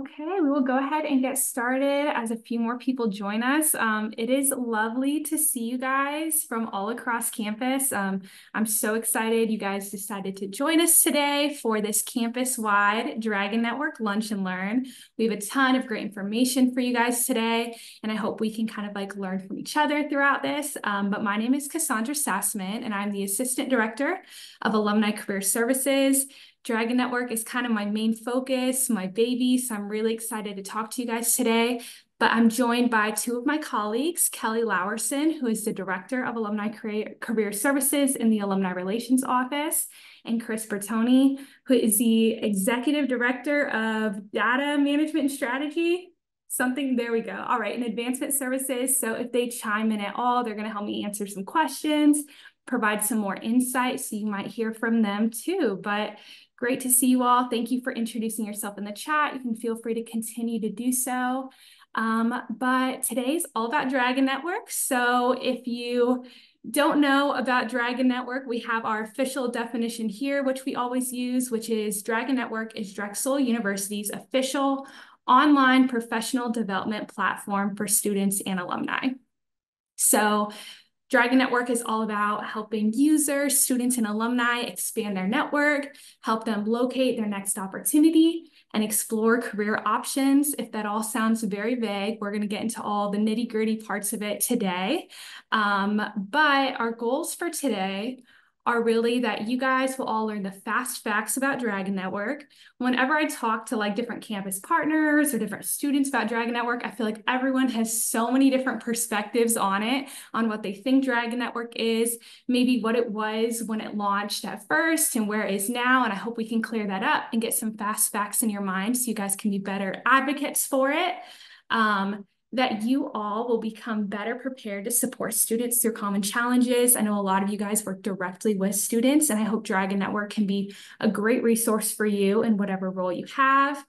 Okay, we will go ahead and get started as a few more people join us. It is lovely to see you guys from all across campus. I'm so excited you guys decided to join us today for this campus-wide Dragon Network Lunch and Learn. We have a ton of great information for you guys today, and I hope we can kind of like learn from each other throughout this. But my name is Cassandra Sassman, and I'm the Assistant Director of Alumni Career Services. Dragon Network is kind of my main focus, my baby, so I'm really excited to talk to you guys today. But I'm joined by two of my colleagues, Kelly Lowerson, who is the Director of Alumni Career Services in the Alumni Relations Office, and Chris Bertoni, who is the Executive Director of Data Management and Strategy. There we go. All right, and Advancement Services. So if they chime in at all, they're going to help me answer some questions, provide some more insight, so you might hear from them too. But great to see you all. Thank you for introducing yourself in the chat. You can feel free to continue to do so. But today's all about Dragon Network. So if you don't know about Dragon Network, we have our official definition here, which we always use, which is Dragon Network is Drexel University's official online professional development platform for students and alumni. So Dragon Network is all about helping users, students, and alumni expand their network, help them locate their next opportunity, and explore career options. If that all sounds very vague, we're going to get into all the nitty-gritty parts of it today. But our goals for today are really that you guys will all learn the fast facts about Dragon Network. Whenever I talk to like different campus partners or different students about Dragon Network, I feel like everyone has so many different perspectives on it, on what they think Dragon Network is, maybe what it was when it launched at first and where it is now. And I hope we can clear that up and get some fast facts in your mind so you guys can be better advocates for it. That you all will become better prepared to support students through common challenges. I know a lot of you guys work directly with students, and I hope Dragon Network can be a great resource for you in whatever role you have.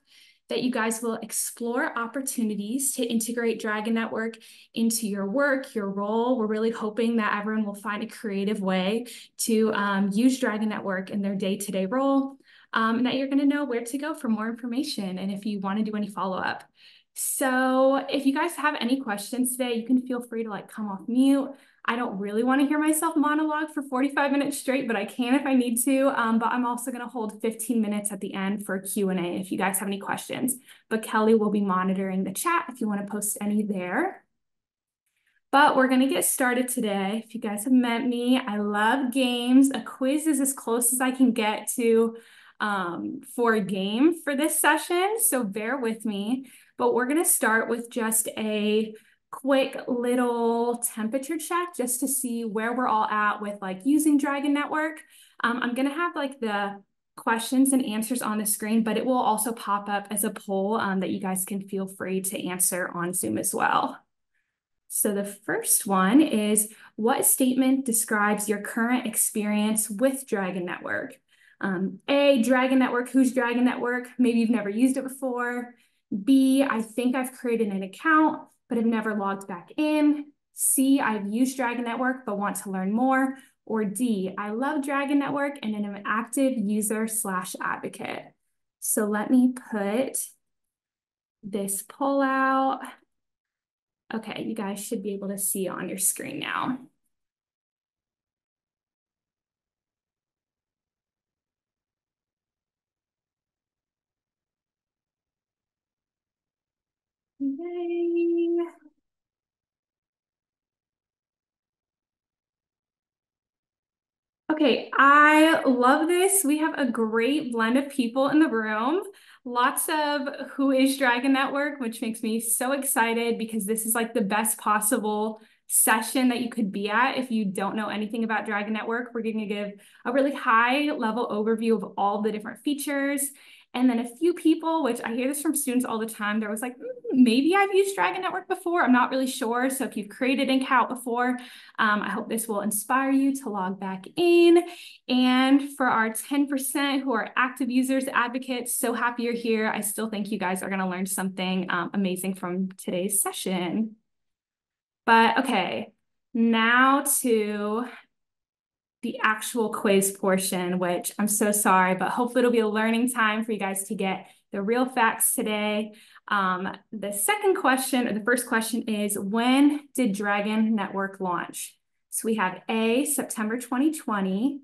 That you guys will explore opportunities to integrate Dragon Network into your work, your role. We're really hoping that everyone will find a creative way to use Dragon Network in their day-to-day role, and that you're going to know where to go for more information and if you want to do any follow-up. So if you guys have any questions today, you can feel free to like come off mute. I don't really want to hear myself monologue for 45 minutes straight, but I can if I need to. But I'm also going to hold 15 minutes at the end for Q&A if you guys have any questions. But Kelly will be monitoring the chat if you want to post any there. But we're going to get started today. If you guys have met me, I love games. A quiz is as close as I can get to for a game for this session, so bear with me. But we're going to start with just a quick little temperature check just to see where we're all at with like using Dragon Network. I'm going to have like the questions and answers on the screen, but it will also pop up as a poll that you guys can feel free to answer on Zoom as well. So the first one is, what statement describes your current experience with Dragon Network? A, Dragon Network, who's Dragon Network? Maybe you've never used it before. B, I think I've created an account, but have never logged back in. C, I've used Dragon Network, but want to learn more. Or D, I love Dragon Network and am an active user/advocate. So let me put this poll out. Okay, you guys should be able to see on your screen now. Yay. Okay, I love this. We have a great blend of people in the room. Lots of who is Dragon Network, which makes me so excited because this is like the best possible session that you could be at if you don't know anything about Dragon Network. We're going to give a really high level overview of all the different features. And then a few people, which I hear this from students all the time, there was like, maybe I've used Dragon Network before. I'm not really sure. So if you've created an account before, I hope this will inspire you to log back in. And for our 10% who are active users, advocates, so happy you're here. I still think you guys are going to learn something amazing from today's session. But okay, now to the actual quiz portion, which I'm so sorry, but hopefully it'll be a learning time for you guys to get the real facts today. The second question, or the first question is, when did Dragon Network launch? So we have A, September 2020,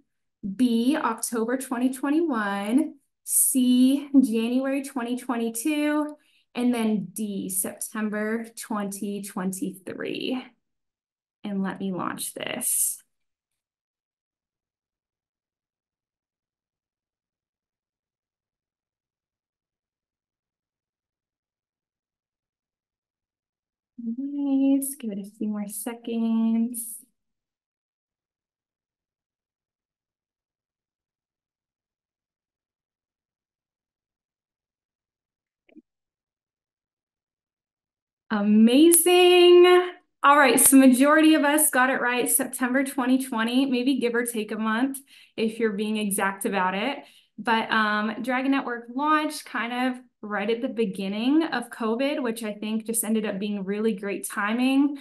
B, October 2021, C, January 2022, and then D, September 2023. And let me launch this. Nice, give it a few more seconds. Amazing. All right, so majority of us got it right, September 2020, maybe give or take a month if you're being exact about it. But Dragon Network launched kind of right at the beginning of COVID, which I think just ended up being really great timing,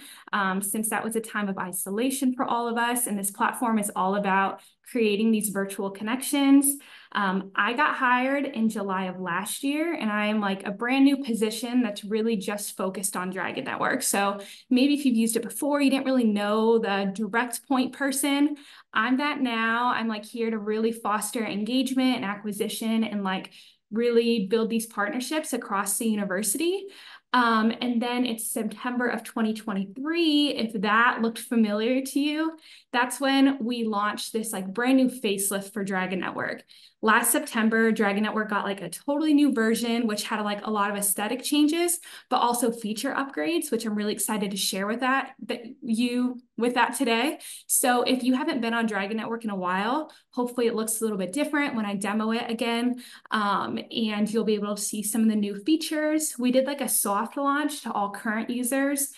since that was a time of isolation for all of us. And this platform is all about creating these virtual connections. I got hired in July of last year, and I am like a brand new position that's really just focused on Dragon Network. So maybe if you've used it before, you didn't really know the direct point person. I'm that now. I'm like here to really foster engagement and acquisition and like really build these partnerships across the university. And then it's September of 2023. If that looked familiar to you, that's when we launched this like brand new facelift for Dragon Network. Last September, Dragon Network got like a totally new version, which had like a lot of aesthetic changes, but also feature upgrades, which I'm really excited to share with that today. So if you haven't been on Dragon Network in a while, hopefully it looks a little bit different when I demo it again. And you'll be able to see some of the new features. We did like a soft launch to all current users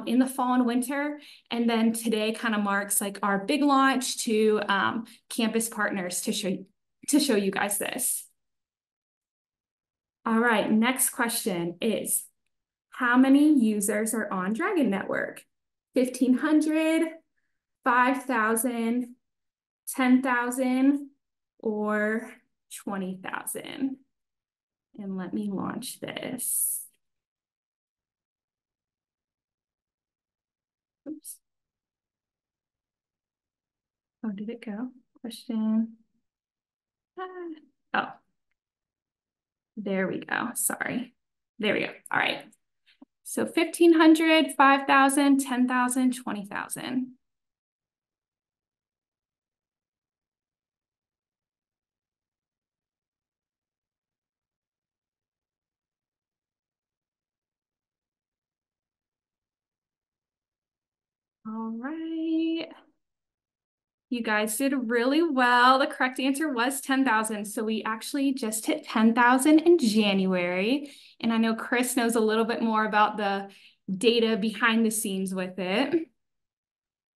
in the fall and winter. And then today kind of marks like our big launch to campus partners to show you guys this. All right, next question is, how many users are on Dragon Network? 1,500, 5,000, 10,000, or 20,000? And let me launch this. Oops. Oh, did it go? Question. Oh, there we go. Sorry. There we go. All right. So 1,500, 5,000, 10,000, 20,000. All right. You guys did really well. The correct answer was 10,000. So we actually just hit 10,000 in January. And I know Chris knows a little bit more about the data behind the scenes with it.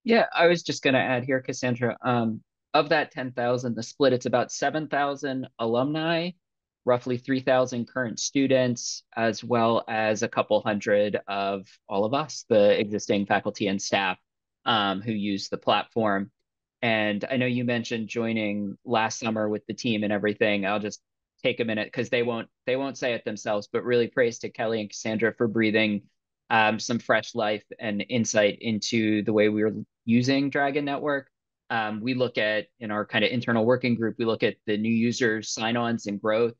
Yeah, I was just going to add here, Cassandra, of that 10,000, the split, it's about 7,000 alumni, roughly 3,000 current students, as well as a couple hundred of all of us, the existing faculty and staff who use the platform. And I know you mentioned joining last summer with the team and everything. I'll just take a minute because they won't say it themselves, but really praise to Kelly and Cassandra for breathing some fresh life and insight into the way we were using Dragon Network. We look at, in our kind of internal working group, we look at the new users sign-ons and growth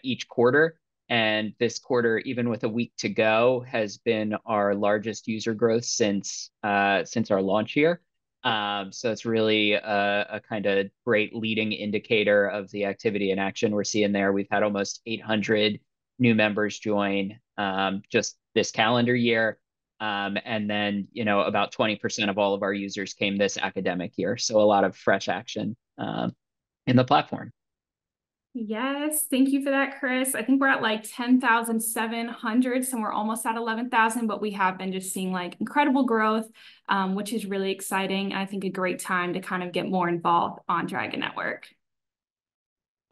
each quarter. And this quarter, even with a week to go, has been our largest user growth since our launch year. So it's really a kind of great leading indicator of the activity and action we're seeing there. We've had almost 800 new members join just this calendar year. And then, about 20% of all of our users came this academic year. So a lot of fresh action in the platform. Yes, thank you for that, Chris. I think we're at like 10,700, so we're almost at 11,000, but we have been just seeing like incredible growth, which is really exciting. And I think a great time to kind of get more involved on Dragon Network.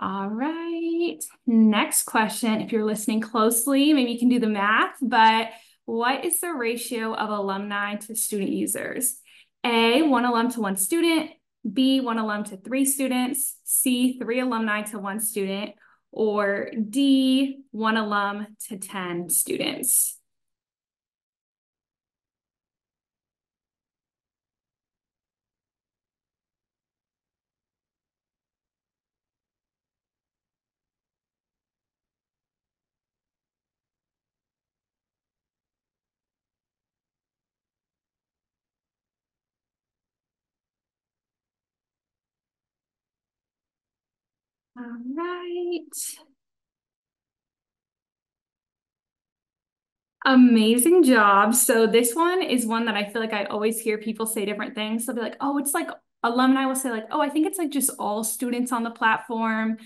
All right, next question. If you're listening closely, maybe you can do the math, but what is the ratio of alumni to student users? A, 1 alum to 1 student, B, 1 alum to 3 students, C, 3 alumni to 1 student, or D, 1 alum to 10 students? All right. Amazing job. So this one is one that I feel like I always hear people say different things. They'll be like, oh, it's like alumni will say like, oh, I think it's like just all students on the platform.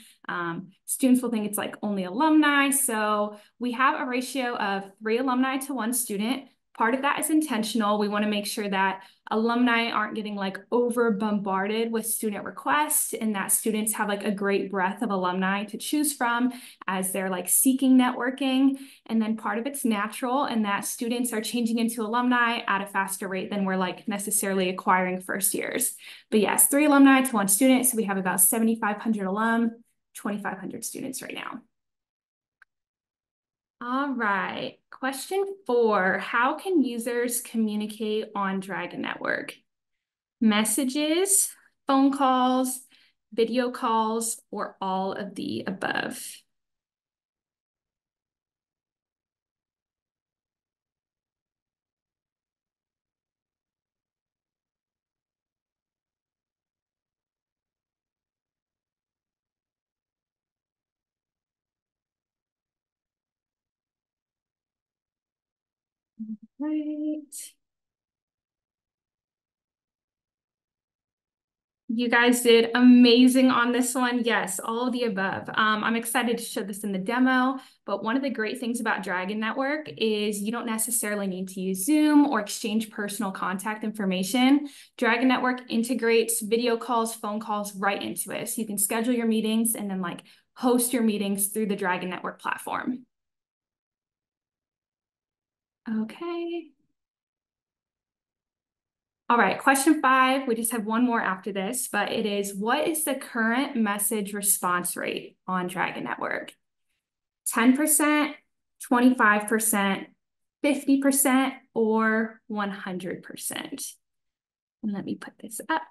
Students will think it's like only alumni. So we have a ratio of 3 alumni to 1 student. Part of that is intentional. We want to make sure that alumni aren't getting like over bombarded with student requests and that students have like a great breadth of alumni to choose from as they're like seeking networking. And then part of it's natural and that students are changing into alumni at a faster rate than we're like necessarily acquiring first years. But yes, 3 alumni to 1 student. So we have about 7,500 alum, 2,500 students right now. All right, question 4. How can users communicate on Dragon Network? Messages, phone calls, video calls, or all of the above? Right. You guys did amazing on this one. Yes, all of the above. I'm excited to show this in the demo, but one of the great things about Dragon Network is you don't necessarily need to use Zoom or exchange personal contact information. Dragon Network integrates video calls, phone calls right into it. So you can schedule your meetings and then like host your meetings through the Dragon Network platform. Okay. All right, question 5. We just have one more after this, but it is, what is the current message response rate on Dragon Network? 10%, 25%, 50%, or 100%? And let me put this up.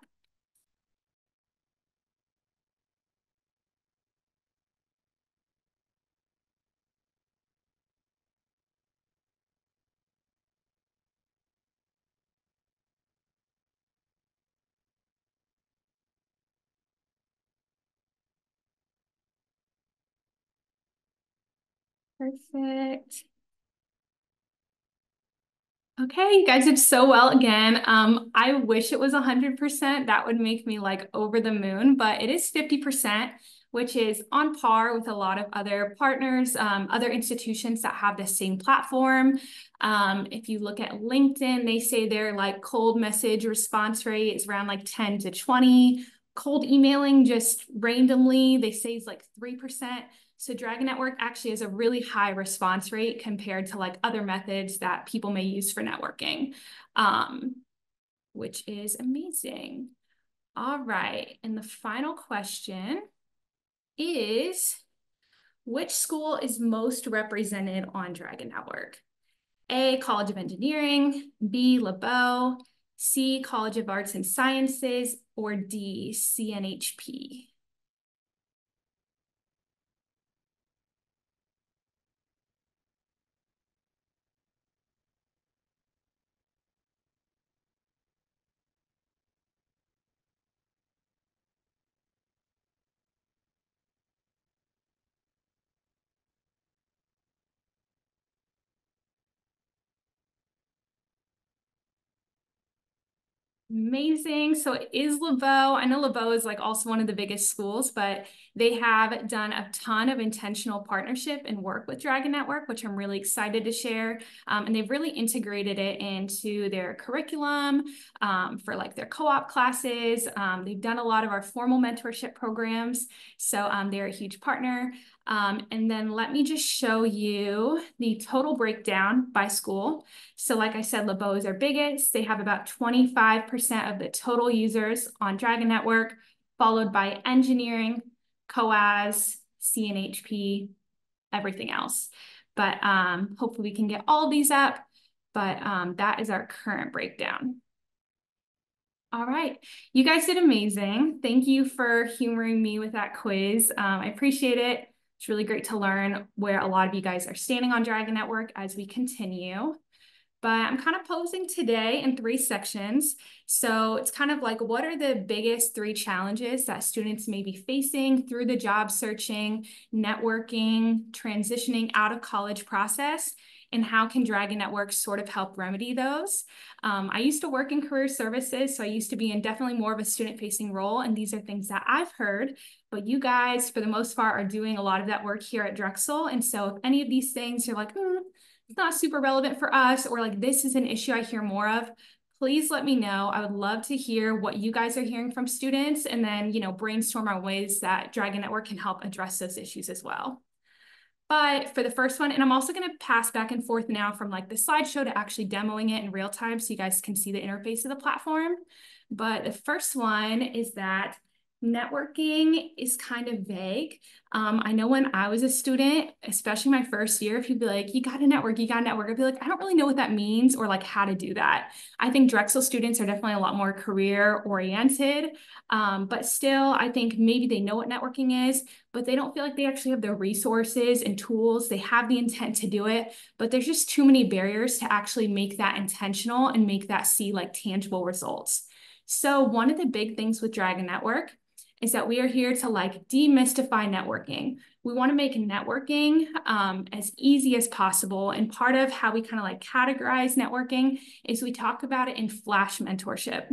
Perfect. Okay, you guys did so well again. I wish it was 100%. That would make me like over the moon, but it is 50%, which is on par with a lot of other partners, other institutions that have the same platform. If you look at LinkedIn, they say their like cold message response rate is around like 10 to 20. Cold emailing just randomly, they say is like 3%. So Dragon Network actually has a really high response rate compared to like other methods that people may use for networking, which is amazing. All right, and the final question is, which school is most represented on Dragon Network? A, College of Engineering, B, LeBeau, C, College of Arts and Sciences, or D, CNHP? Amazing. So it is LeBeau. I know LeBeau is like also one of the biggest schools, but they have done a ton of intentional partnership and work with Dragon Network, which I'm really excited to share. And they've really integrated it into their curriculum for like their co-op classes. They've done a lot of our formal mentorship programs. So they're a huge partner. And then let me just show you the total breakdown by school. So like I said, LeBeau is our biggest. They have about 25% of the total users on Dragon Network, followed by engineering, COAS, CNHP, everything else. But hopefully we can get all of these up. But that is our current breakdown. All right, you guys did amazing. Thank you for humoring me with that quiz. I appreciate it. It's really great to learn where a lot of you guys are standing on Dragon Network as we continue. But I'm kind of posing today in 3 sections. So it's kind of like, what are the biggest 3 challenges that students may be facing through the job searching, networking, transitioning out of college process? And how can Dragon Network sort of help remedy those? I used to work in career services, so I used to be in definitely more of a student-facing role, and these are things that I've heard, but you guys, for the most part, are doing a lot of that work here at Drexel, and so if any of these things you're like, it's not super relevant for us, or like this is an issue I hear more of, please let me know. I would love to hear what you guys are hearing from students, and then, brainstorm on ways that Dragon Network can help address those issues as well. But for the first one, and I'm also going to pass back and forth now from like the slideshow to actually demoing it in real time so you guys can see the interface of the platform. But the first one is that networking is kind of vague. I know when I was a student, especially my first year, if you'd be like, you got to network, I'd be like, I don't really know what that means or like how to do that. I think Drexel students are definitely a lot more career oriented, but still, I think maybe they know what networking is, but they don't feel like they actually have the resources and tools. They have the intent to do it, but there's just too many barriers to actually make that intentional and make that see like tangible results. So one of the big things with Dragon Network is that we are here to like demystify networking. We want to make networking as easy as possible. And part of how we kind of like categorize networking is we talk about it in Flash mentorship.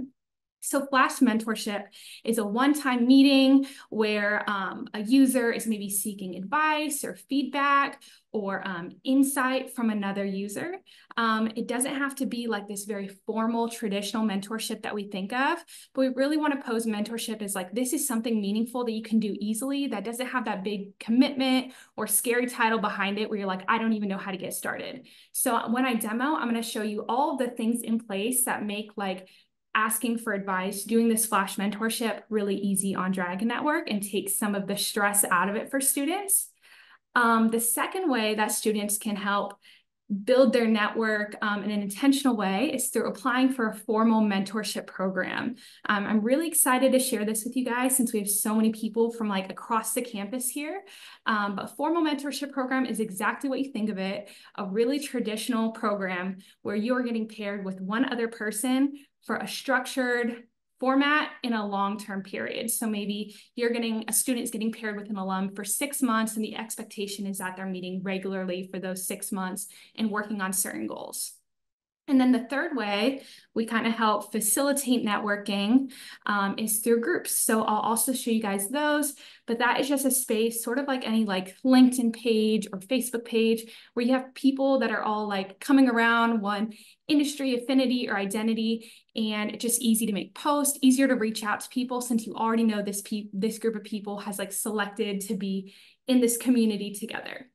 So Flash mentorship is a one-time meeting where a user is maybe seeking advice or feedback or insight from another user. It doesn't have to be like this very formal traditional mentorship that we think of, but we really want to pose mentorship as like, this is something meaningful that you can do easily that doesn't have that big commitment or scary title behind it where you're like, I don't even know how to get started. So when I demo, I'm going to show you all of the things in place that make like asking for advice, doing this Flash mentorship really easy on Dragon Network and take some of the stress out of it for students. The second way that students can help build their network in an intentional way is through applying for a formal mentorship program. I'm really excited to share this with you guys since we have so many people from like across the campus here. But formal mentorship program is exactly what you think of it, a really traditional program where you are getting paired with one other person for a structured format in a long-term period. So maybe a student's getting paired with an alum for 6 months, and the expectation is that they're meeting regularly for those 6 months and working on certain goals. And then the third way we kind of help facilitate networking is through groups. So I'll also show you guys those, but that is just a space sort of like any like LinkedIn page or Facebook page where you have people that are all like coming around one industry affinity or identity, and it's just easy to make posts, easier to reach out to people since you already know this group of people has like selected to be in this community together.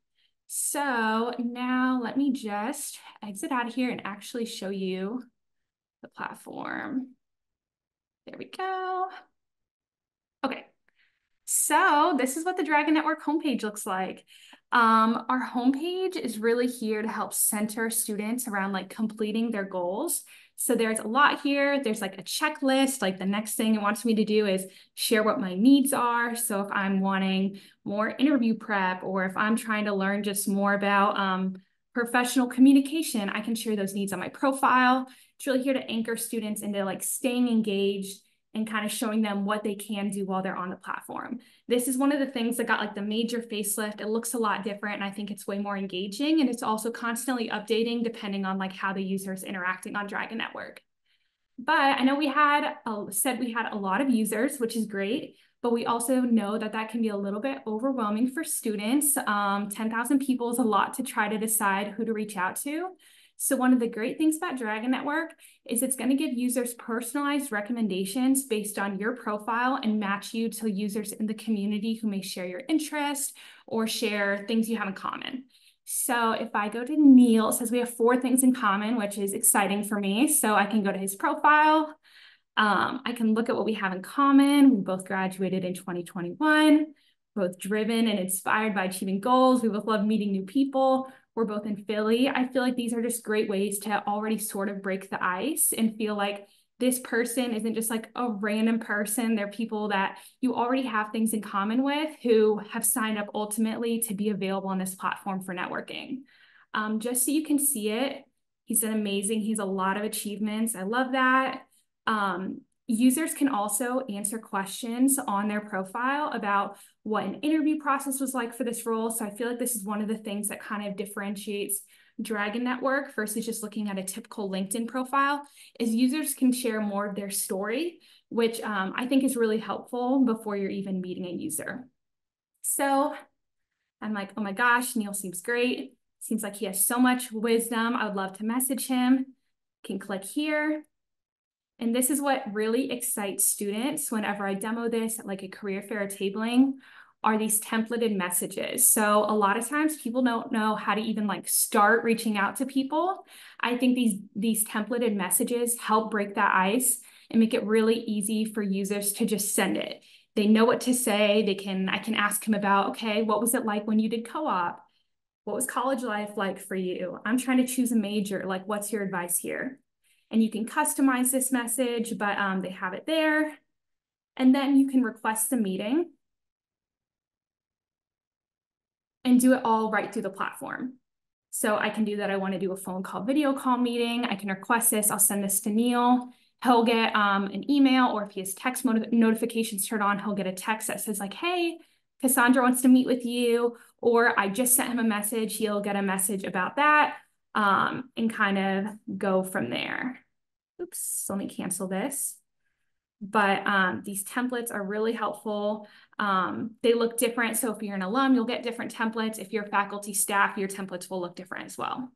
So now let me just exit out of here and actually show you the platform. There we go. Okay, so this is what the Dragon Network homepage looks like. Our homepage is really here to help center students around like completing their goals. So there's a lot here. There's like a checklist. Like the next thing it wants me to do is share what my needs are. So if I'm wanting more interview prep, or if I'm trying to learn just more about professional communication, I can share those needs on my profile. It's really here to anchor students into like staying engaged and kind of showing them what they can do while they're on the platform. This is one of the things that got like the major facelift. It looks a lot different, and I think it's way more engaging, and it's also constantly updating depending on like how the user is interacting on Dragon Network. But I know we said we had a lot of users, which is great, but we also know that that can be a little bit overwhelming for students. 10,000 people is a lot to try to decide who to reach out to. So one of the great things about Dragon Network is it's going to give users personalized recommendations based on your profile and match you to users in the community who may share your interest or share things you have in common. So if I go to Neil, it says we have 4 things in common, which is exciting for me. So I can go to his profile. I can look at what we have in common. We both graduated in 2021. both driven and inspired by achieving goals. We both love meeting new people. We're both in Philly. I feel like these are just great ways to already sort of break the ice and feel like this person isn't just like a random person. They're people that you already have things in common with who have signed up ultimately to be available on this platform for networking. Just so you can see it, he's done amazing. He has a lot of achievements. I love that. Users can also answer questions on their profile about what an interview process was like for this role. So I feel like this is one of the things that kind of differentiates Dragon Network versus just looking at a typical LinkedIn profile, is users can share more of their story, which I think is really helpful before you're even meeting a user. So I'm like, oh my gosh, Neil seems great. Seems like he has so much wisdom. I would love to message him. Can click here. And this is what really excites students whenever I demo this at like a career fair or tabling, are these templated messages. So a lot of times people don't know how to even like start reaching out to people. I think these templated messages help break that ice and make it really easy for users to just send it. They know what to say. I can ask him about, okay, what was it like when you did co-op? What was college life like for you? I'm trying to choose a major. Like, what's your advice here? And you can customize this message, but they have it there. And then you can request the meeting and do it all right through the platform. So I can do that. I want to do a phone call, video call meeting. I can request this. I'll send this to Neil. He'll get an email, or if he has text notifications turned on, he'll get a text that says like, hey, Cassandra wants to meet with you. Or I just sent him a message. He'll get a message about that and kind of go from there. Oops, let me cancel this. But these templates are really helpful. They look different. So if you're an alum, you'll get different templates. If you're faculty staff, your templates will look different as well.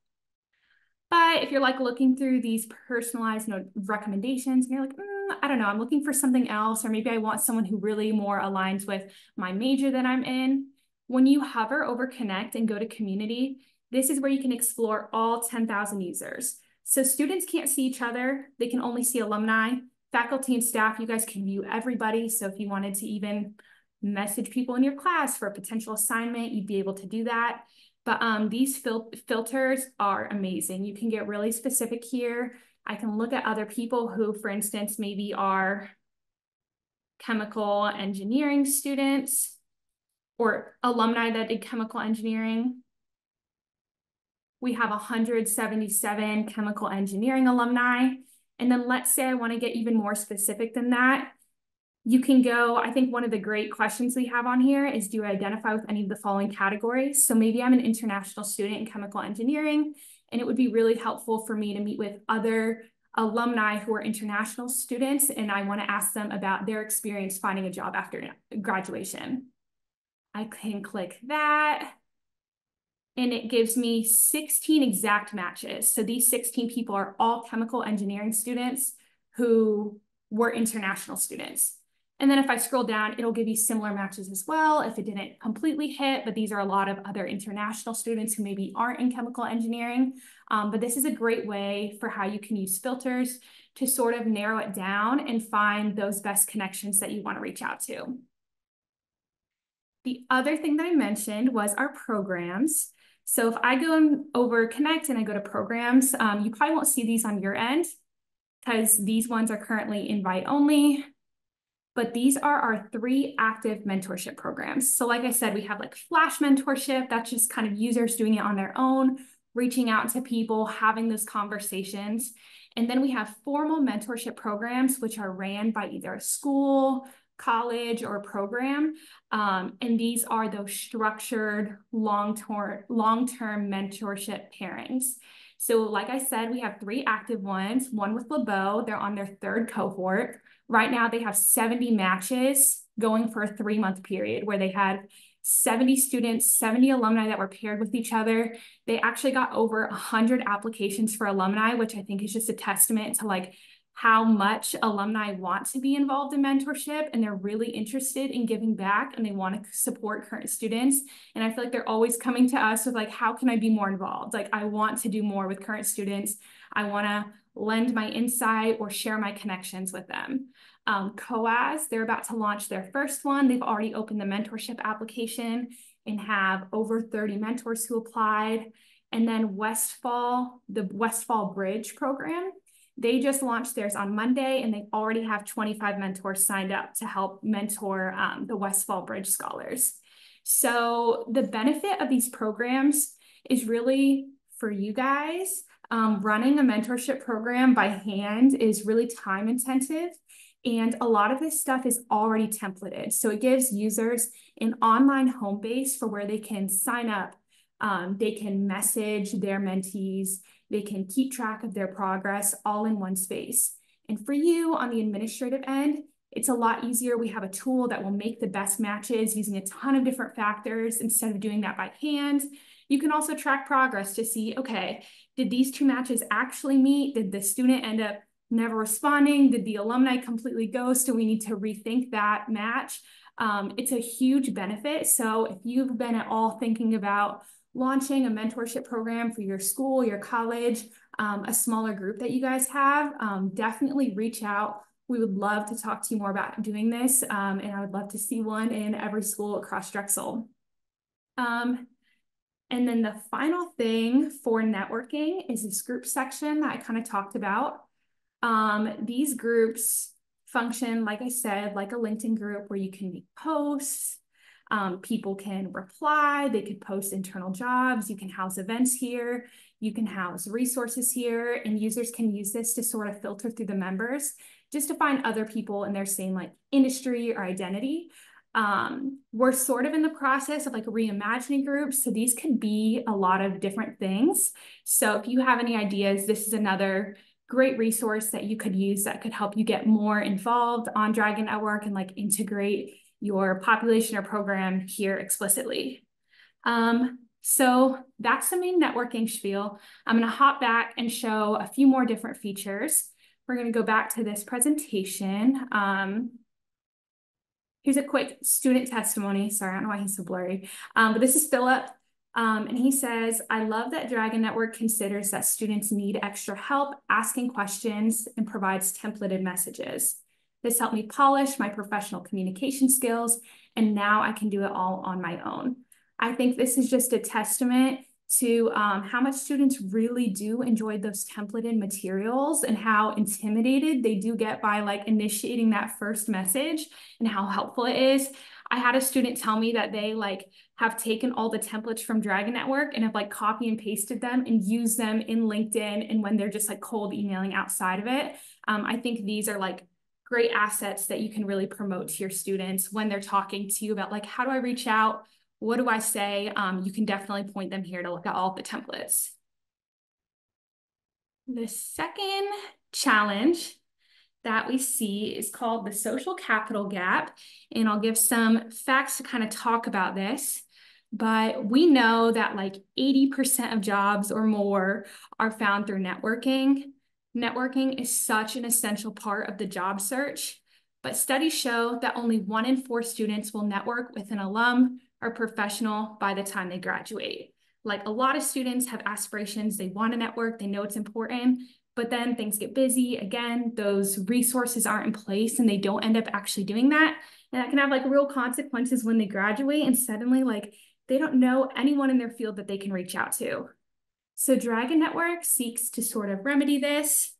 But if you're like looking through these personalized recommendations and you're like, I don't know, I'm looking for something else, or maybe I want someone who really more aligns with my major that I'm in. When you hover over Connect and go to Community, this is where you can explore all 10,000 users. So students can't see each other. They can only see alumni. Faculty and staff, you guys can view everybody. So if you wanted to even message people in your class for a potential assignment, you'd be able to do that. But these filters are amazing. You can get really specific here. I can look at other people who, for instance, maybe are chemical engineering students or alumni that did chemical engineering. We have 177 chemical engineering alumni. And then let's say I want to get even more specific than that. You can go, I think one of the great questions we have on here is, do I identify with any of the following categories? So maybe I'm an international student in chemical engineering, and it would be really helpful for me to meet with other alumni who are international students, and I want to ask them about their experience finding a job after graduation. I can click that, and it gives me 16 exact matches. So these 16 people are all chemical engineering students who were international students. And then if I scroll down, it'll give you similar matches as well if it didn't completely hit, but these are a lot of other international students who maybe aren't in chemical engineering. But this is a great way for how you can use filters to sort of narrow it down and find those best connections that you want to reach out to. The other thing that I mentioned was our programs. So if I go over Connect and I go to programs, you probably won't see these on your end because these ones are currently invite only. But these are our 3 active mentorship programs. So like I said, we have like flash mentorship. That's just kind of users doing it on their own, reaching out to people, having those conversations. And then we have formal mentorship programs, which are ran by either a school, college, or program. And these are those structured long-term mentorship pairings. So like I said, we have 3 active ones, one with LeBeau. They're on their 3rd cohort. Right now, they have 70 matches going for a 3-month period where they had 70 students, 70 alumni that were paired with each other. They actually got over 100 applications for alumni, which I think is just a testament to like how much alumni want to be involved in mentorship, and they're really interested in giving back and they want to support current students. And I feel like they're always coming to us with like, how can I be more involved? Like, I want to do more with current students. I want to lend my insight or share my connections with them. COAS, they're about to launch their first one. They've already opened the mentorship application and have over 30 mentors who applied. And then Westfall, the Westfall Bridge program, they just launched theirs on Monday, and they already have 25 mentors signed up to help mentor the Westfall Bridge scholars. So the benefit of these programs is really for you guys. Running a mentorship program by hand is really time intensive. And a lot of this stuff is already templated. So it gives users an online home base for where they can sign up. They can message their mentees. They can keep track of their progress all in one space. And for you on the administrative end, it's a lot easier. We have a tool that will make the best matches using a ton of different factors instead of doing that by hand. You can also track progress to see, okay, did these two matches actually meet? Did the student end up never responding? Did the alumni completely ghost? Do we need to rethink that match? It's a huge benefit. So if you've been at all thinking about launching a mentorship program for your school, your college, a smaller group that you guys have, definitely reach out. We would love to talk to you more about doing this, and I would love to see one in every school across Drexel. And then the final thing for networking is this group section that I kind of talked about. These groups function, like I said, like a LinkedIn group where you can make posts. People can reply, they could post internal jobs, you can house events here, you can house resources here, and users can use this to sort of filter through the members just to find other people in their same like industry or identity. We're sort of in the process of like reimagining groups. So these could be a lot of different things. So if you have any ideas, this is another great resource that you could use that could help you get more involved on Dragon Network and like integrate your population or program here explicitly. So that's the main networking spiel. I'm going to hop back and show a few more different features. We're going to go back to this presentation. Here's a quick student testimony. Sorry, I don't know why he's so blurry. But this is Philip. And he says, I love that Dragon Network considers that students need extra help asking questions and provides templated messages. This helped me polish my professional communication skills, and now I can do it all on my own. I think this is just a testament to how much students really do enjoy those templated materials and how intimidated they do get by like initiating that first message and how helpful it is. I had a student tell me that they like have taken all the templates from Dragon Network and have like copy and pasted them and used them in LinkedIn and when they're just like cold emailing outside of it. I think these are like great assets that you can really promote to your students when they're talking to you about like, how do I reach out? What do I say? You can definitely point them here to look at all of the templates. The second challenge that we see is called the social capital gap. And I'll give some facts to kind of talk about this. But we know that like 80% of jobs or more are found through networking. Networking is such an essential part of the job search, but studies show that only 1 in 4 students will network with an alum or professional by the time they graduate. Like a lot of students have aspirations, they want to network, they know it's important, but then things get busy. Again, those resources aren't in place and they don't end up actually doing that. And that can have like real consequences when they graduate and suddenly like they don't know anyone in their field that they can reach out to. So Dragon Network seeks to sort of remedy this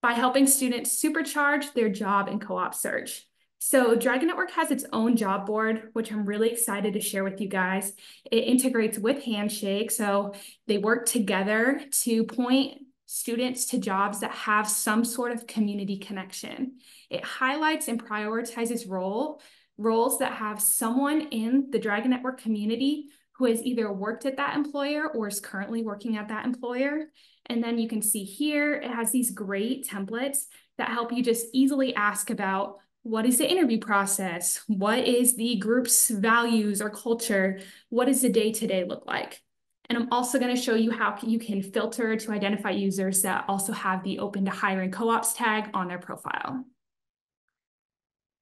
by helping students supercharge their job and co-op search. So Dragon Network has its own job board, which I'm really excited to share with you guys. It integrates with Handshake, so they work together to point students to jobs that have some sort of community connection. It highlights and prioritizes roles that have someone in the Dragon Network community who has either worked at that employer or is currently working at that employer. And then you can see here, it has these great templates that help you just easily ask about what is the interview process? What is the group's values or culture? What does the day-to-day look like? And I'm also going to show you how you can filter to identify users that also have the open to hiring co-ops tag on their profile.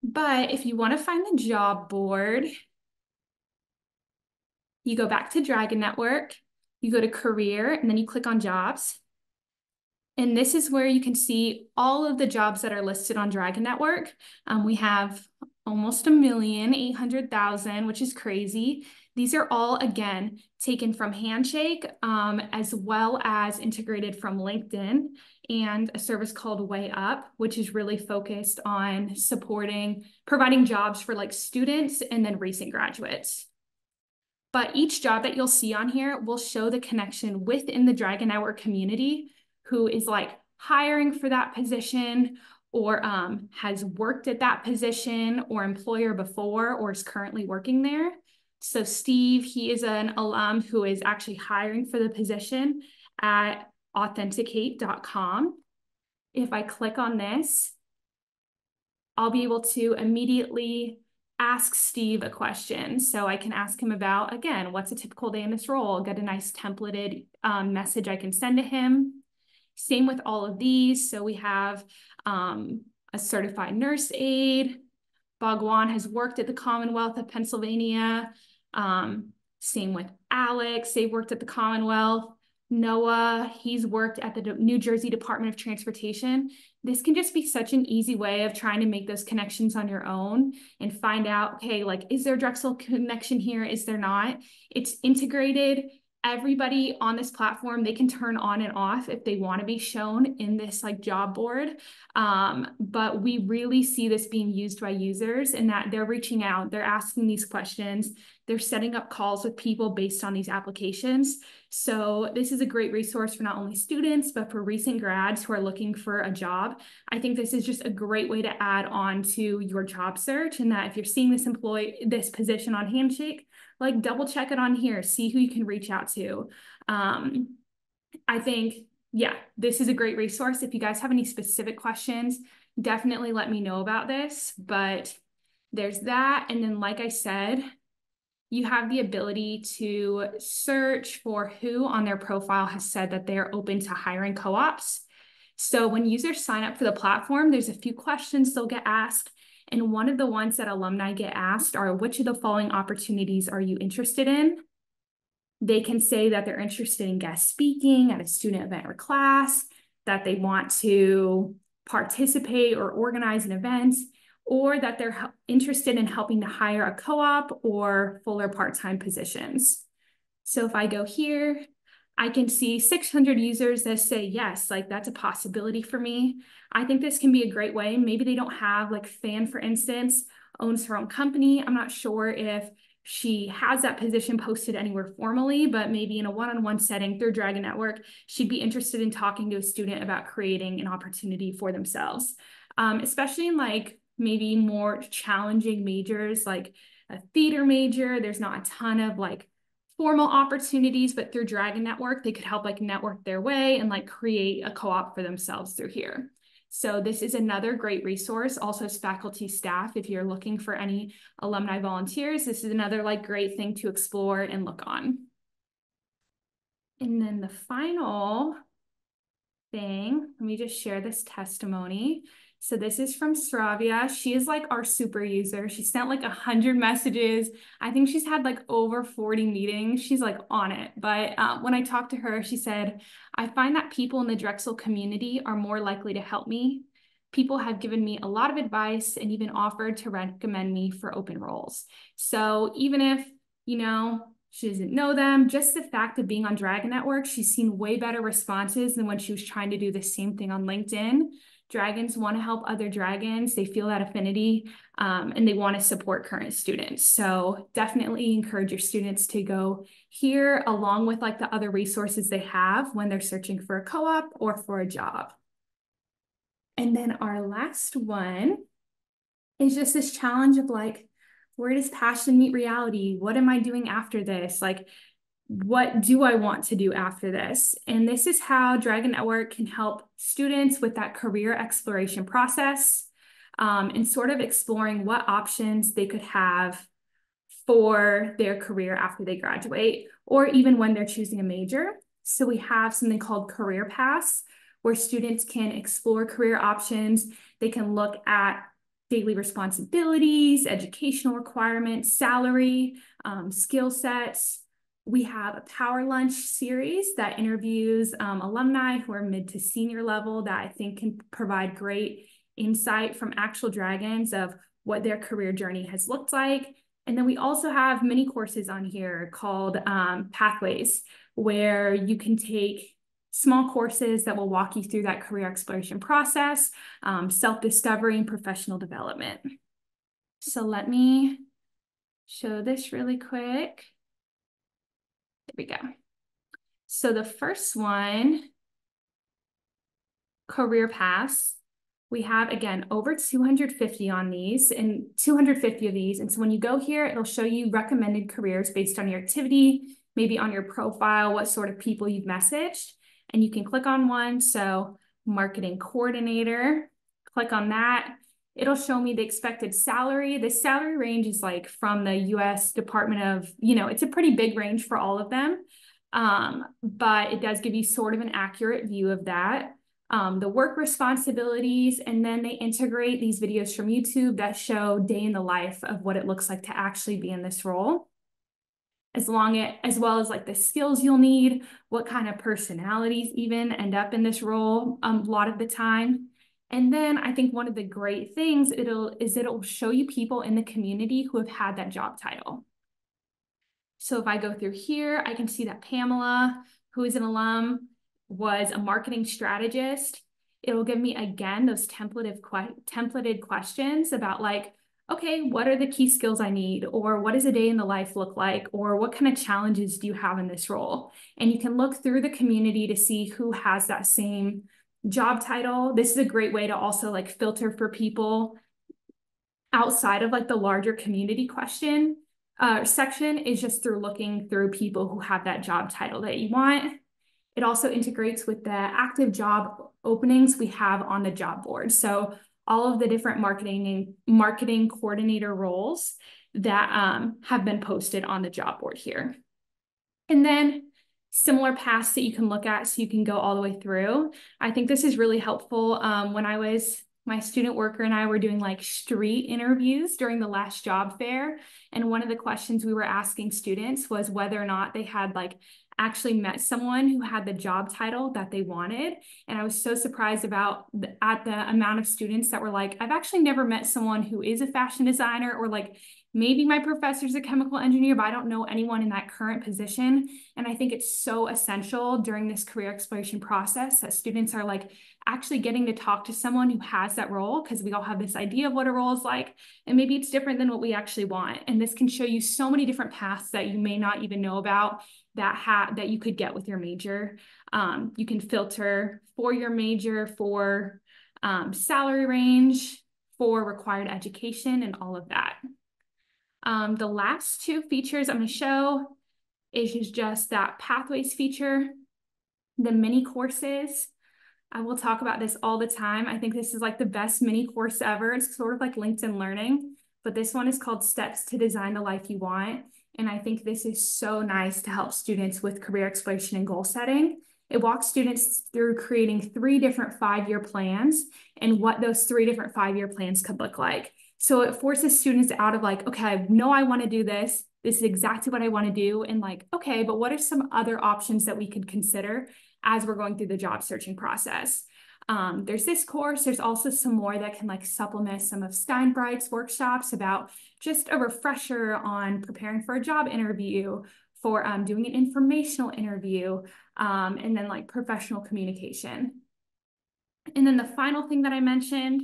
But if you want to find the job board, you go back to Dragon Network, you go to career, and then you click on jobs. And this is where you can see all of the jobs that are listed on Dragon Network. We have almost 1,800,000, which is crazy. These are all, again, taken from Handshake, as well as integrated from LinkedIn and a service called Way Up, which is really focused on providing jobs for like students and then recent graduates. But each job that you'll see on here will show the connection within the Dragon Network community who is like hiring for that position or has worked at that position or employer before or is currently working there. So Steve, he is an alum who is actually hiring for the position at authenticate.com. If I click on this, I'll be able to immediately ask Steve a question. So I can ask him about, again, what's a typical day in this role? Get a nice templated message I can send to him. Same with all of these. So we have a certified nurse aide. Bhagwan has worked at the Commonwealth of Pennsylvania. Same with Alex, they've worked at the Commonwealth. Noah, he's worked at the New Jersey Department of Transportation. This can just be such an easy way of trying to make those connections on your own and find out, okay, like, is there a Drexel connection here? Is there not? It's integrated. Everybody on this platform, they can turn on and off if they want to be shown in this like job board. But we really see this being used by users and that they're reaching out, they're asking these questions, they're setting up calls with people based on these applications. So this is a great resource for not only students, but for recent grads who are looking for a job. I think this is just a great way to add on to your job search, and that if you're seeing this position on Handshake, like double check it on here, see who you can reach out to. I think, yeah, this is a great resource. If you guys have any specific questions, definitely let me know about this, but there's that. And then, like I said, you have the ability to search for who on their profile has said that they're open to hiring co-ops. So when users sign up for the platform, there's a few questions they'll get asked. And one of the ones that alumni get asked are, which of the following opportunities are you interested in? They can say that they're interested in guest speaking at a student event or class, that they want to participate or organize an event, or that they're interested in helping to hire a co-op or fuller part-time positions. So if I go here, I can see 600 users that say, yes, like that's a possibility for me. I think this can be a great way. Maybe they don't have, like Fan, for instance, owns her own company. I'm not sure if she has that position posted anywhere formally, but maybe in a one-on-one setting through Dragon Network, she'd be interested in talking to a student about creating an opportunity for themselves, especially in like maybe more challenging majors like a theater major. There's not a ton of like formal opportunities, but through Dragon Network, they could help like network their way and like create a co-op for themselves through here. So this is another great resource. Also as faculty staff, if you're looking for any alumni volunteers, this is another like great thing to explore and look on. And then the final thing, let me just share this testimony. So this is from Sravia. She is like our super user. She sent like 100 messages. I think she's had like over 40 meetings. She's like on it. But when I talked to her, she said, I find that people in the Drexel community are more likely to help me. People have given me a lot of advice and even offered to recommend me for open roles. So even if, you know, she doesn't know them, just the fact of being on Dragon Network, she's seen way better responses than when she was trying to do the same thing on LinkedIn. Dragons want to help other dragons. They feel that affinity and they want to support current students. So definitely encourage your students to go here along with like the other resources they have when they're searching for a co-op or for a job. And then our last one is just this challenge of like, where does passion meet reality? What am I doing after this? Like, what do I want to do after this? And this is how Dragon Network can help students with that career exploration process and sort of exploring what options they could have for their career after they graduate, or even when they're choosing a major. So we have something called Career Paths, where students can explore career options. They can look at daily responsibilities, educational requirements, salary, skill sets, We have a Power Lunch series that interviews alumni who are mid to senior level that I think can provide great insight from actual dragons of what their career journey has looked like. And then we also have mini courses on here called Pathways, where you can take small courses that will walk you through that career exploration process, self-discovery, and professional development. So let me show this really quick. There we go. So the first one, career paths, we have, again, over 250 on these and 250 of these. And so when you go here, it'll show you recommended careers based on your activity, maybe on your profile, what sort of people you've messaged. And you can click on one. So marketing coordinator, click on that. It'll show me the expected salary. The salary range is like from the US Department of, it's a pretty big range for all of them. But it does give you sort of an accurate view of that. The work responsibilities, and then they integrate these videos from YouTube that show day in the life of what it looks like to actually be in this role. As well as like the skills you'll need, what kind of personalities even end up in this role a lot of the time. And then I think one of the great things it'll show you people in the community who have had that job title. So if I go through here, I can see that Pamela, who is an alum, was a marketing strategist. It'll give me, again, those templated questions about like, okay, what are the key skills I need? Or what does a day in the life look like? Or what kind of challenges do you have in this role? And you can look through the community to see who has that same job title. This is a great way to also like filter for people outside of like the larger community question section, is just through looking through people who have that job title that you want. It also integrates with the active job openings we have on the job board. So all of the different marketing coordinator roles that have been posted on the job board here. And then similar paths that you can look at so you can go all the way through. I think this is really helpful. When my student worker and I were doing like street interviews during the last job fair. And one of the questions we were asking students was whether or not they had like actually met someone who had the job title that they wanted. And I was so surprised at the amount of students that were like, I've actually never met someone who is a fashion designer, or like maybe my professor's a chemical engineer, but I don't know anyone in that current position. And I think it's so essential during this career exploration process that students are like actually getting to talk to someone who has that role, because we all have this idea of what a role is like, and maybe it's different than what we actually want. And this can show you so many different paths that you may not even know about that you could get with your major. You can filter for your major, for salary range, for required education, and all of that. The last two features I'm going to show is just that Pathways feature, the mini courses. I will talk about this all the time. I think this is like the best mini course ever. It's sort of like LinkedIn Learning, but this one is called Steps to Design the Life You Want. And I think this is so nice to help students with career exploration and goal setting. It walks students through creating 3 different 5-year plans and what those 3 different 5-year plans could look like. So it forces students out of like, okay, I know I want to do this. This is exactly what I want to do. And like, okay, but what are some other options that we could consider as we're going through the job searching process? There's this course. There's also some more that can like supplement some of Steinbright's workshops about just a refresher on preparing for a job interview, for doing an informational interview, and then like professional communication. And then the final thing that I mentioned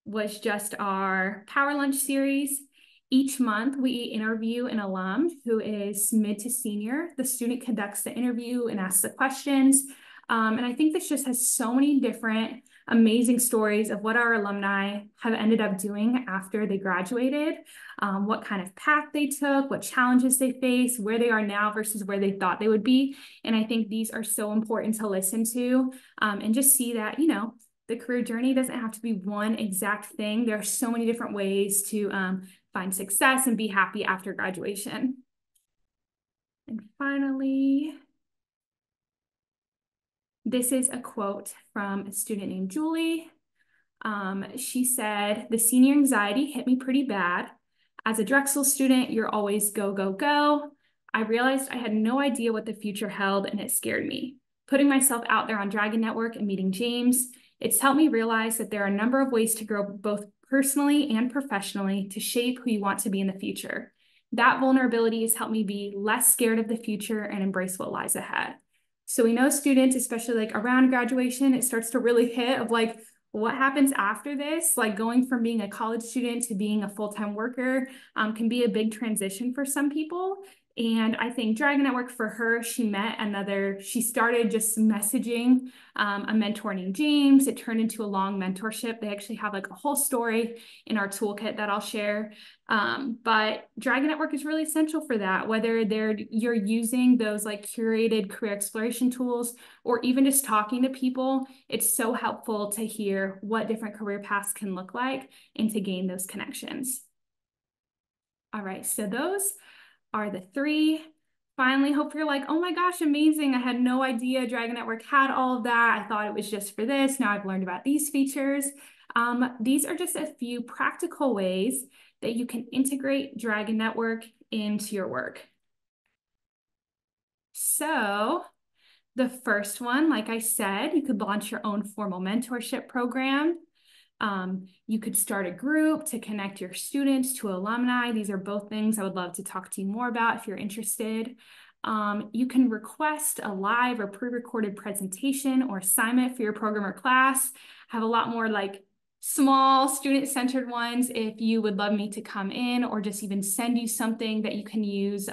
was just our Power Lunch series. Each month, we interview an alum who is mid to senior. The student conducts the interview and asks the questions. And I think this just has so many different amazing stories of what our alumni have ended up doing after they graduated, what kind of path they took, what challenges they face, where they are now versus where they thought they would be. And I think these are so important to listen to and just see that, the career journey doesn't have to be one exact thing. There are so many different ways to find success and be happy after graduation. And finally, this is a quote from a student named Julie. She said, "The senior anxiety hit me pretty bad. As a Drexel student, you're always go, go, go. I realized I had no idea what the future held, and it scared me. Putting myself out there on Dragon Network and meeting James, it's helped me realize that there are a number of ways to grow both personally and professionally to shape who you want to be in the future. That vulnerability has helped me be less scared of the future and embrace what lies ahead. So we know students, especially like around graduation, it starts to really hit of like, what happens after this? Like going from being a college student to being a full-time worker can be a big transition for some people. And I think Dragon Network for her, she started just messaging a mentor named James. It turned into a long mentorship. They actually have like a whole story in our toolkit that I'll share. But Dragon Network is really essential for that, whether you're using those like curated career exploration tools or even just talking to people. It's so helpful to hear what different career paths can look like and to gain those connections. All right, so those are the three. Finally, hope you're like, oh my gosh, amazing. I had no idea Dragon Network had all of that. I thought it was just for this. Now I've learned about these features. These are just a few practical ways that you can integrate Dragon Network into your work. So the first one, like I said, you could launch your own formal mentorship program. You could start a group to connect your students to alumni. These are both things I would love to talk to you more about if you're interested. You can request a live or pre-recorded presentation or assignment for your program or class. I have a lot more like small student-centered ones if you would love me to come in or just even send you something that you can use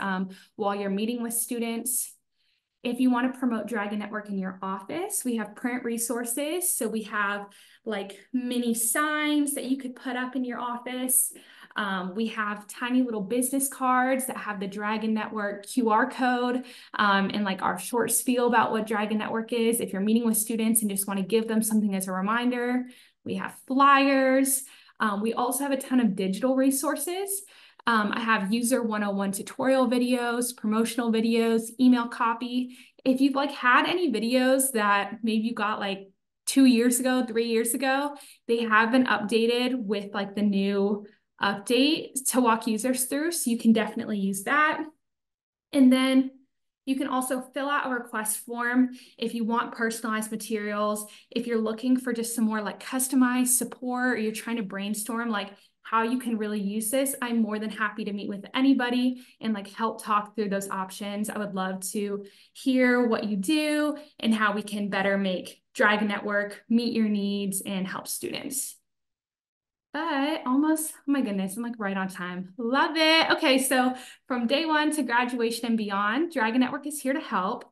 while you're meeting with students. If you want to promote Dragon Network in your office, we have print resources. So we have like mini signs that you could put up in your office. We have tiny little business cards that have the Dragon Network QR code and like our short spiel about what Dragon Network is. If you're meeting with students and just want to give them something as a reminder, we have flyers. We also have a ton of digital resources. I have user 101 tutorial videos, promotional videos, email copy. If you've like had any videos that maybe you got like 2 years ago, 3 years ago, they have been updated with like the new update to walk users through. So you can definitely use that. And then you can also fill out a request form if you want personalized materials. If you're looking for just some more like customized support, or you're trying to brainstorm like how you can really use this, I'm more than happy to meet with anybody and like help talk through those options. I would love to hear what you do and how we can better make Dragon Network meet your needs and help students. But almost, oh my goodness, I'm like right on time. Love it. Okay, so from day one to graduation and beyond, Dragon Network is here to help.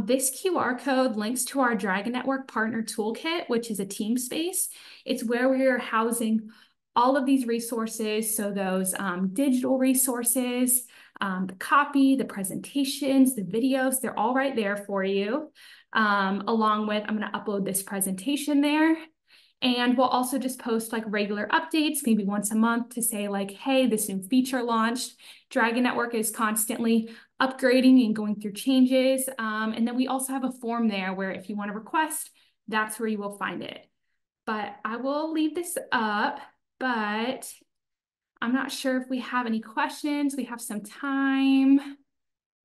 This QR code links to our Dragon Network Partner Toolkit, which is a team space. It's where we are housing all of these resources. So those digital resources, the copy, the presentations, the videos, they're all right there for you. Along with, I'm going to upload this presentation there. And we'll also just post like regular updates, maybe once a month to say like, hey, this new feature launched. Dragon Network is constantly upgrading and going through changes. And then we also have a form there where if you want to request, that's where you will find it. But I will leave this up, but I'm not sure if we have any questions. We have some time.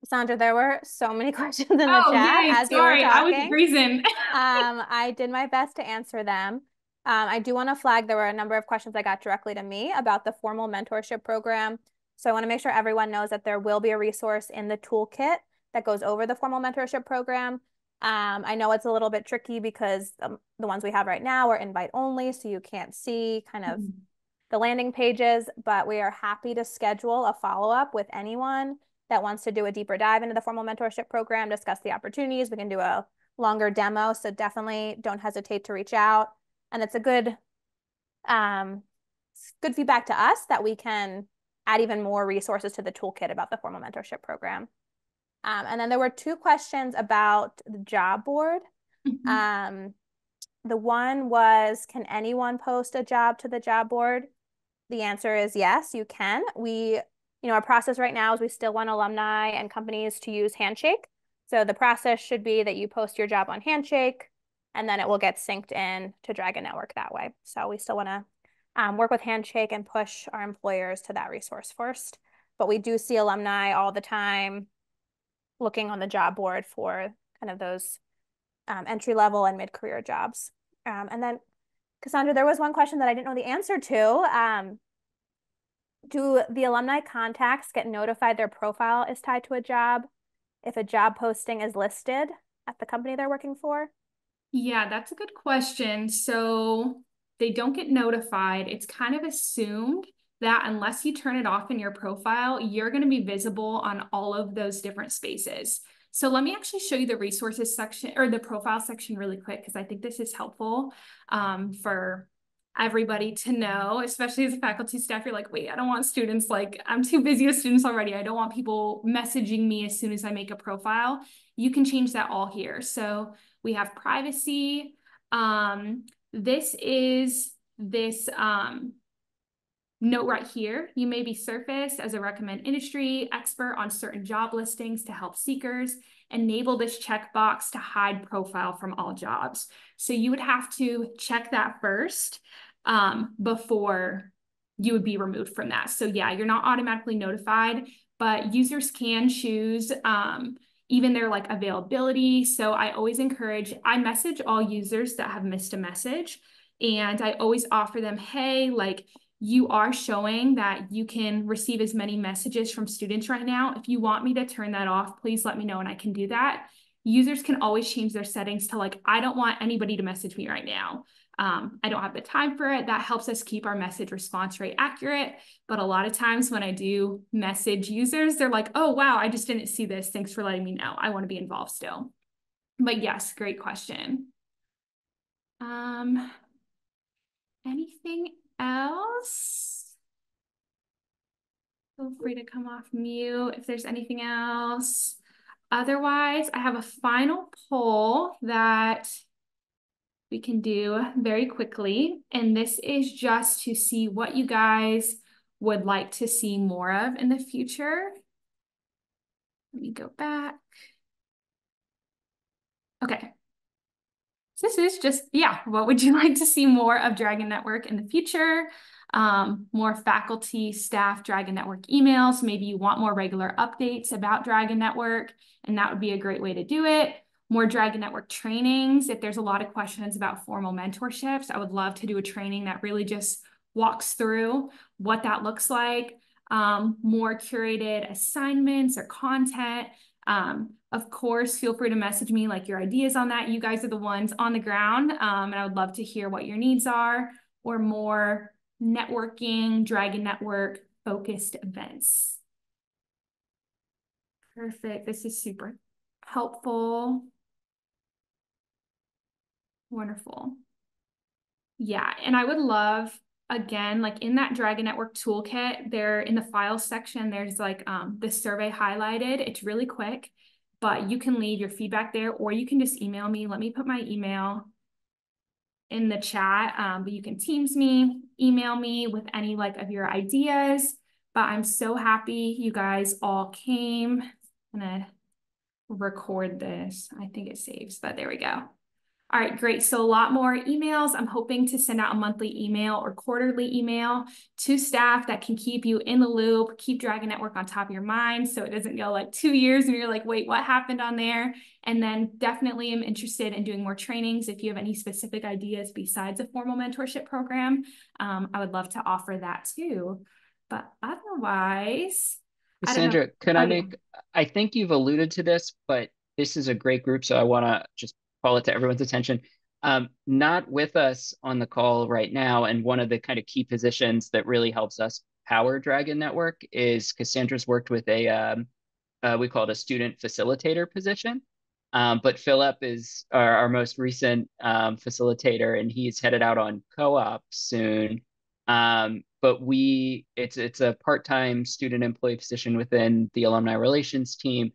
Sandra, there were so many questions in the chat yay, as you were sorry, I was talking. freezing. I did my best to answer them. I do want to flag there were a number of questions that got directly to me about the formal mentorship program. So I want to make sure everyone knows that there will be a resource in the toolkit that goes over the formal mentorship program. I know it's a little bit tricky because the ones we have right now are invite only, so you can't see kind of the landing pages, but we are happy to schedule a follow-up with anyone that wants to do a deeper dive into the formal mentorship program, discuss the opportunities. We can do a longer demo, so definitely don't hesitate to reach out. And it's a good feedback to us that we can add even more resources to the toolkit about the formal mentorship program. And then there were two questions about the job board. The one was, can anyone post a job to the job board? The answer is yes, you can. Our process right now is we still want alumni and companies to use Handshake. So the process should be that you post your job on Handshake, and then it will get synced in to Dragon Network that way. So we still want to work with Handshake and push our employers to that resource first. but we do see alumni all the time looking on the job board for kind of those entry level and mid-career jobs. And then, Cassandra, there was one question that I didn't know the answer to. Do the alumni contacts get notified their profile is tied to a job if a job posting is listed at the company they're working for? Yeah, that's a good question. So they don't get notified. It's kind of assumed that unless you turn it off in your profile, you're going to be visible on all of those different spaces. So let me actually show you the resources section or the profile section really quick, because I think this is helpful for everybody to know, especially as a faculty staff. You're like, wait, I don't want students, like, I'm too busy with students already. I don't want people messaging me as soon as I make a profile. You can change that all here. So we have privacy. This is this note right here. You may be surfaced as a recommend industry expert on certain job listings to help seekers. Enable this checkbox to hide profile from all jobs. So you would have to check that first before you would be removed from that. So yeah, you're not automatically notified, but users can choose even their like availability. So I always encourage, I message all users that have missed a message, and I always offer them, hey, like, you are showing that you can receive as many messages from students right now. If you want me to turn that off, please let me know and I can do that. Users can always change their settings to like, I don't want anybody to message me right now. I don't have the time for it. That helps us keep our message response rate accurate. But a lot of times when I do message users, they're like, oh, wow, I just didn't see this. Thanks for letting me know. I want to be involved still. But yes, great question. Anything else? Feel free to come off mute if there's anything else. Otherwise, I have a final poll that we can do very quickly. And this is just to see what you guys would like to see more of in the future. Let me go back. Okay. So this is just, yeah, what would you like to see more of Dragon Network in the future? More faculty, staff, Dragon Network emails. Maybe you want more regular updates about Dragon Network, and that would be a great way to do it. More Dragon Network trainings. If there's a lot of questions about formal mentorships, I would love to do a training that really just walks through what that looks like. More curated assignments or content. Of course, feel free to message me like your ideas on that. You guys are the ones on the ground, and I would love to hear what your needs are, or more networking, Dragon Network focused events. Perfect. This is super helpful. Wonderful. Yeah, and I would love, again, like in that Dragon Network toolkit, there in the files section, there's like the survey highlighted. It's really quick, but you can leave your feedback there, or you can just email me. Let me put my email in the chat, but you can Teams me, email me with any like of your ideas. But I'm so happy you guys all came. I'm gonna record this. I think it saves, but there we go. All right, great. So a lot more emails. I'm hoping to send out a monthly email or quarterly email to staff that can keep you in the loop, keep Dragon Network on top of your mind so it doesn't go like 2 years and you're like, wait, what happened on there? And then definitely am interested in doing more trainings. If you have any specific ideas besides a formal mentorship program, I would love to offer that too. But otherwise, Cassandra, I think you've alluded to this, but this is a great group, so I want to just call it to everyone's attention. Not with us on the call right now, and one of the kind of key positions that really helps us power Dragon Network is Cassandra's worked with we call it a student facilitator position. But Philip is our most recent facilitator, and he's headed out on co-op soon. But it's a part-time student employee position within the alumni relations team.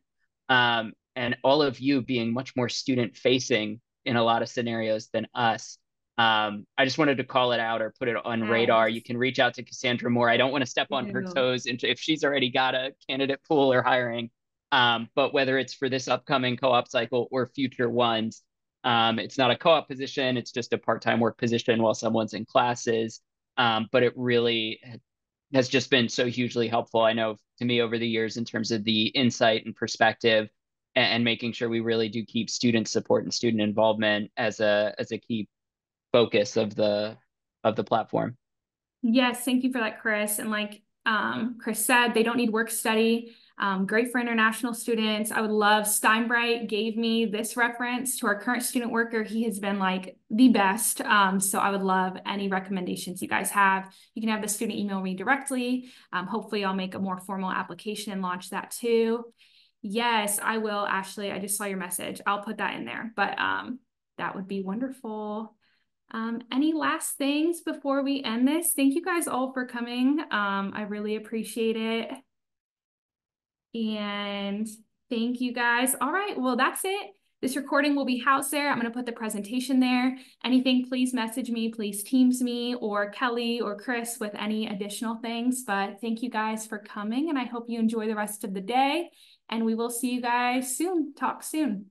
And all of you being much more student facing in a lot of scenarios than us. I just wanted to call it out or put it on radar. You can reach out to Cassandra more. I don't want to step on her toes if she's already got a candidate pool or hiring. But whether it's for this upcoming co-op cycle or future ones, it's not a co-op position. It's just a part-time work position while someone's in classes. But it really has just been so hugely helpful, I know, to me over the years in terms of the insight and perspective, and making sure we really do keep student support and student involvement as a key focus of the platform. Yes, thank you for that, Chris. And like Chris said, they don't need work study. Great for international students. I would love, Steinbright gave me this reference to our current student worker. He has been like the best. So I would love any recommendations you guys have. You can have the student email me directly. Hopefully I'll make a more formal application and launch that too. Yes, I will, Ashley. I just saw your message. I'll put that in there, but that would be wonderful. Any last things before we end this? Thank you guys all for coming. I really appreciate it. And thank you guys. All right, well, that's it. This recording will be housed there. I'm going to put the presentation there. Anything, please message me, please Teams me, or Kelly or Chris with any additional things. But thank you guys for coming, and I hope you enjoy the rest of the day. And we will see you guys soon. Talk soon.